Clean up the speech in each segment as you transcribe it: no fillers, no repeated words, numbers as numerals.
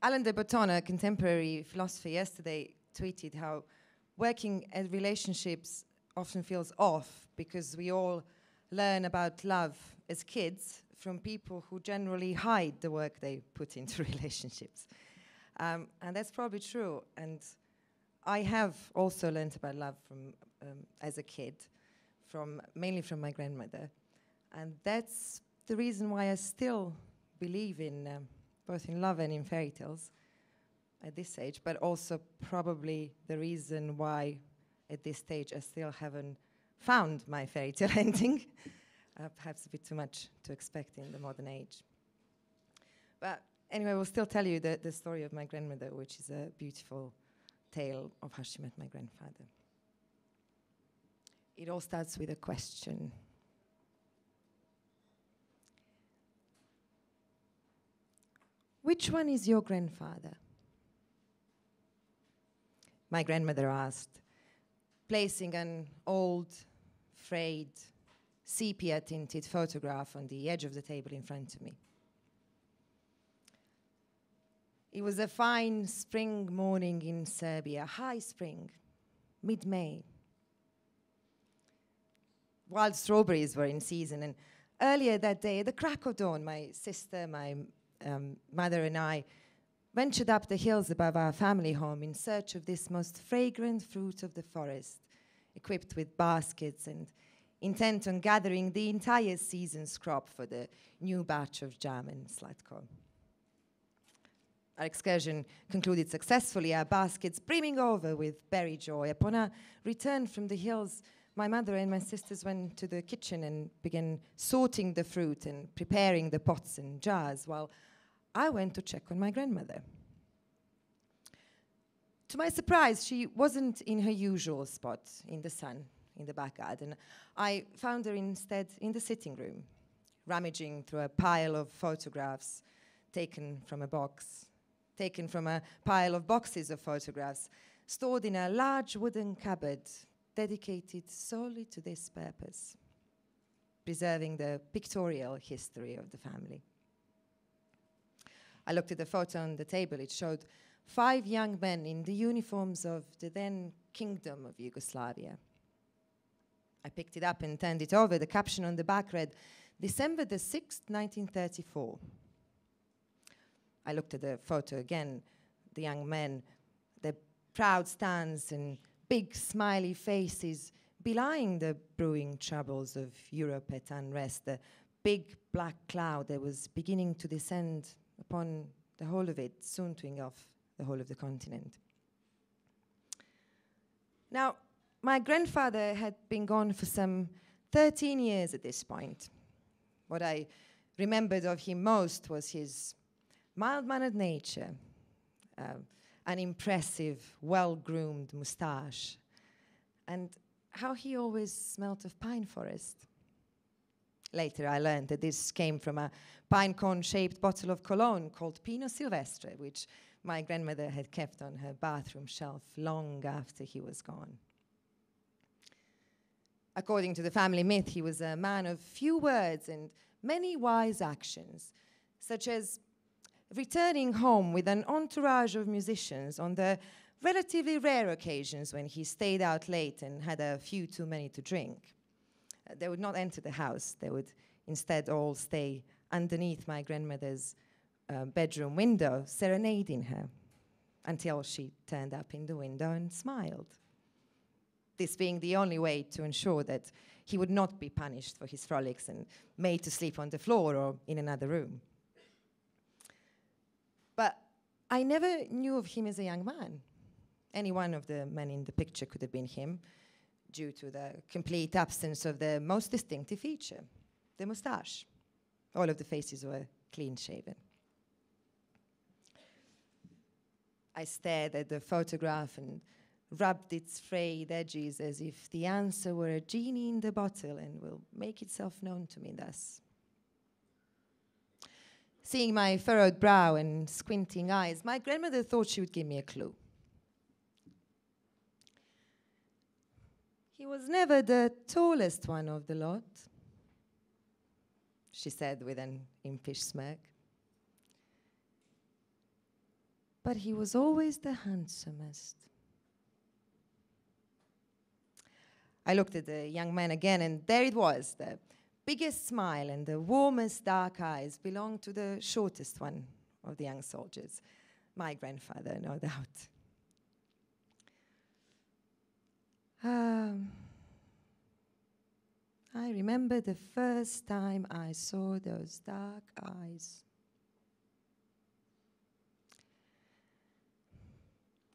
Alain de Botton, a contemporary philosopher, yesterday tweeted how working at relationships often feels off because we all learn about love as kids from people who generally hide the work they put into relationships. And that's probably true. And I have also learned about love from as a kid, mainly from my grandmother. And that's the reason why I still believe in both in love and in fairy tales at this age, but also probably the reason why at this stage I still haven't found my fairy tale ending. Perhaps a bit too much to expect in the modern age. But anyway, we'll still tell you the story of my grandmother, which is a beautiful tale of how she met my grandfather. It all starts with a question. Which one is your grandfather? My grandmother asked, placing an old, frayed, sepia-tinted photograph on the edge of the table in front of me. It was a fine spring morning in Serbia, high spring, mid-May. Wild strawberries were in season, and earlier that day, at the crack of dawn, my sister, my mother and I ventured up the hills above our family home in search of this most fragrant fruit of the forest, equipped with baskets and intent on gathering the entire season's crop for the new batch of jam and slatko. Our excursion concluded successfully, our baskets brimming over with berry joy. Upon our return from the hills, my mother and my sisters went to the kitchen and began sorting the fruit and preparing the pots and jars, while I went to check on my grandmother. To my surprise, she wasn't in her usual spot in the sun in the back garden. I found her instead in the sitting room, rummaging through a pile of photographs taken from a pile of boxes of photographs stored in a large wooden cupboard dedicated solely to this purpose, preserving the pictorial history of the family. I looked at the photo on the table. It showed 5 young men in the uniforms of the then Kingdom of Yugoslavia. I picked it up and turned it over. The caption on the back read, December the 6th, 1934. I looked at the photo again, the young men, their proud stance and big smiley faces belying the brewing troubles of Europe at unrest, the big black cloud that was beginning to descend upon the whole of it, soon to engulf the whole of the continent. Now, my grandfather had been gone for some 13 years at this point. What I remembered of him most was his mild-mannered nature, an impressive, well-groomed moustache, and how he always smelt of pine forest. Later, I learned that this came from a pine cone-shaped bottle of cologne called Pino Silvestre, which my grandmother had kept on her bathroom shelf long after he was gone. According to the family myth, he was a man of few words and many wise actions, such as returning home with an entourage of musicians on the relatively rare occasions when he stayed out late and had a few too many to drink. They would not enter the house. They would instead all stay underneath my grandmother's bedroom window, serenading her until she turned up in the window and smiled. This being the only way to ensure that he would not be punished for his frolics and made to sleep on the floor or in another room. But I never knew of him as a young man. Any one of the men in the picture could have been him, due to the complete absence of the most distinctive feature, the moustache. All of the faces were clean-shaven. I stared at the photograph and rubbed its frayed edges as if the answer were a genie in the bottle and will make itself known to me thus. Seeing my furrowed brow and squinting eyes, my grandmother thought she would give me a clue. He was never the tallest one of the lot, she said with an impish smirk. but he was always the handsomest. I looked at the young man again, and there it was. The biggest smile and the warmest dark eyes belonged to the shortest one of the young soldiers, my grandfather, no doubt. I remember the first time I saw those dark eyes.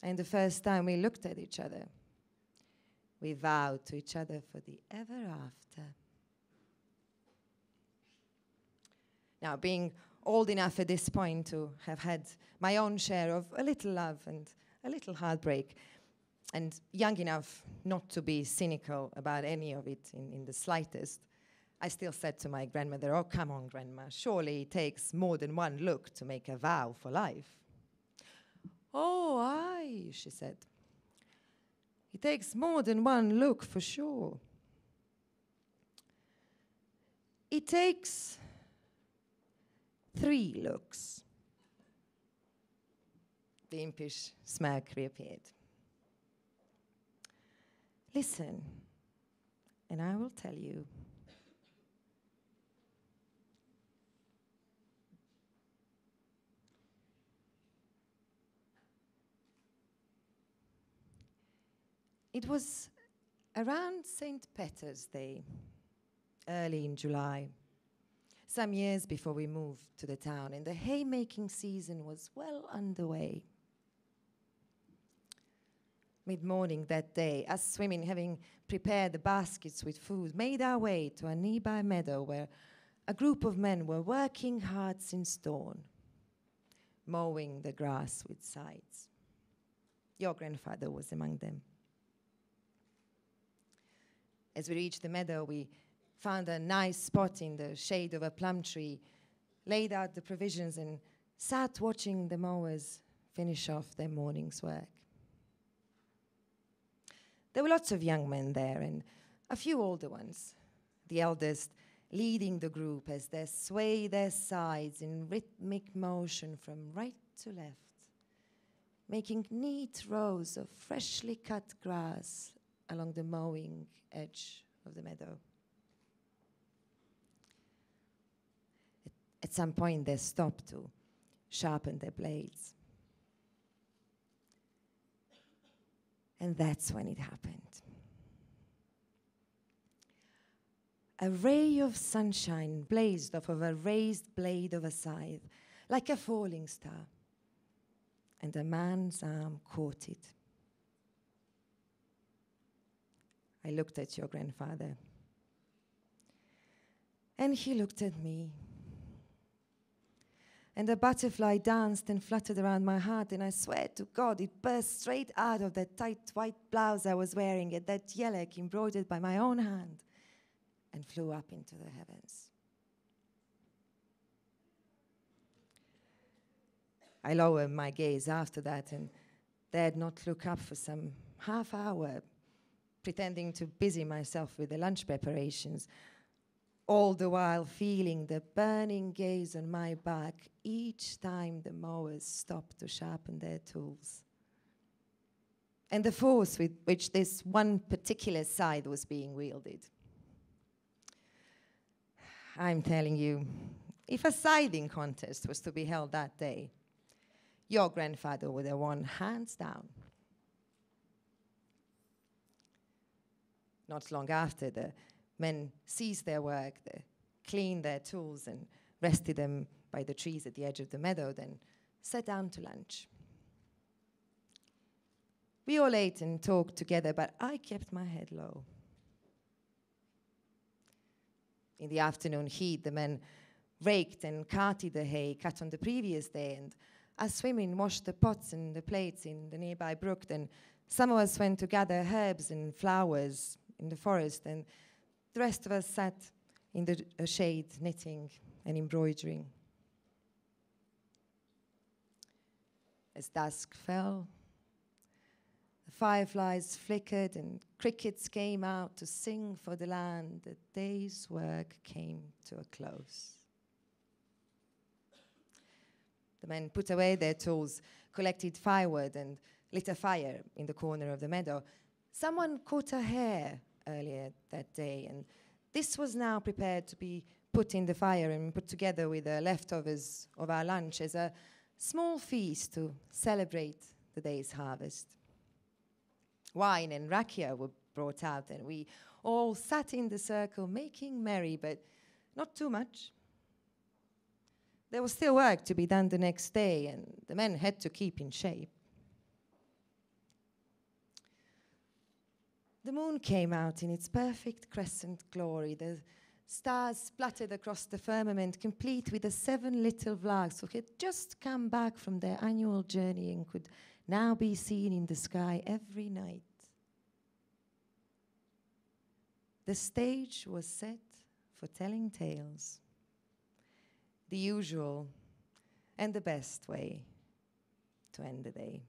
And the first time we looked at each other, we vowed to each other for the ever after. Now, being old enough at this point to have had my own share of a little love and a little heartbreak, and young enough not to be cynical about any of it in the slightest, I still said to my grandmother, "Oh, come on, Grandma, surely it takes more than one look to make a vow for life." "Oh, aye," she said. "It takes more than one look for sure. It takes 3 looks." The impish smirk reappeared. "Listen, and I will tell you." It was around St. Peter's Day, early in July, some years before we moved to the town, and the haymaking season was well underway. Mid-morning that day, us women, having prepared the baskets with food, made our way to a nearby meadow where a group of men were working hard since dawn, mowing the grass with scythes. Your grandfather was among them. As we reached the meadow, we found a nice spot in the shade of a plum tree, laid out the provisions, and sat watching the mowers finish off their morning's work. There were lots of young men there and a few older ones, the eldest leading the group as they sway their sides in rhythmic motion from right to left, making neat rows of freshly cut grass along the mowing edge of the meadow. At some point, they stopped to sharpen their blades. And that's when it happened. A ray of sunshine blazed off of a raised blade of a scythe, like a falling star, and a man's arm caught it. I looked at your grandfather, and he looked at me. And a butterfly danced and fluttered around my heart, and I swear to God it burst straight out of that tight white blouse I was wearing at that yellow embroidered by my own hand and flew up into the heavens. I lowered my gaze after that and dared not look up for some half hour, pretending to busy myself with the lunch preparations, all the while feeling the burning gaze on my back each time the mowers stopped to sharpen their tools, and the force with which this one particular scythe was being wielded. I'm telling you, if a scything contest was to be held that day, your grandfather would have won hands down. Not long after, the men ceased their work, they cleaned their tools and rested them by the trees at the edge of the meadow, then sat down to lunch. We all ate and talked together, but I kept my head low. In the afternoon heat, the men raked and carted the hay cut on the previous day, and us women washed the pots and the plates in the nearby brook. Then some of us went to gather herbs and flowers in the forest, and the rest of us sat in the shade, knitting and embroidering. As dusk fell, the fireflies flickered and crickets came out to sing for the land. The day's work came to a close. The men put away their tools, collected firewood and lit a fire in the corner of the meadow. Someone caught a hare earlier that day, and this was now prepared to be put in the fire and put together with the leftovers of our lunch as a small feast to celebrate the day's harvest. Wine and rakia were brought out, and we all sat in the circle making merry, but not too much. There was still work to be done the next day, and the men had to keep in shape. The moon came out in its perfect crescent glory. The stars splattered across the firmament, complete with the 7 little vlags who had just come back from their annual journey and could now be seen in the sky every night. The stage was set for telling tales, the usual and the best way to end the day.